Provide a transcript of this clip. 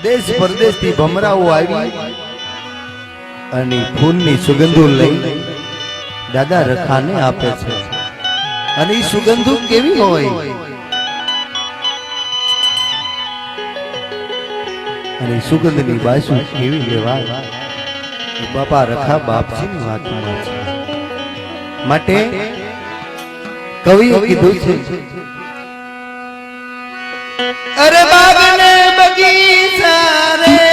દેશ પરદેશથી ભમરાઓ આવી અને ફૂલની સુગંધો લઈ દાદા રખાને આપે છે અને એ સુગંધો કેવી હોય અને સુગંધની બાસુ કેવી લેવાય બાપા રખા બાપજીની વાતમાં છે માટે કવિએ કીધું છે અરે બાગને બગીચા રે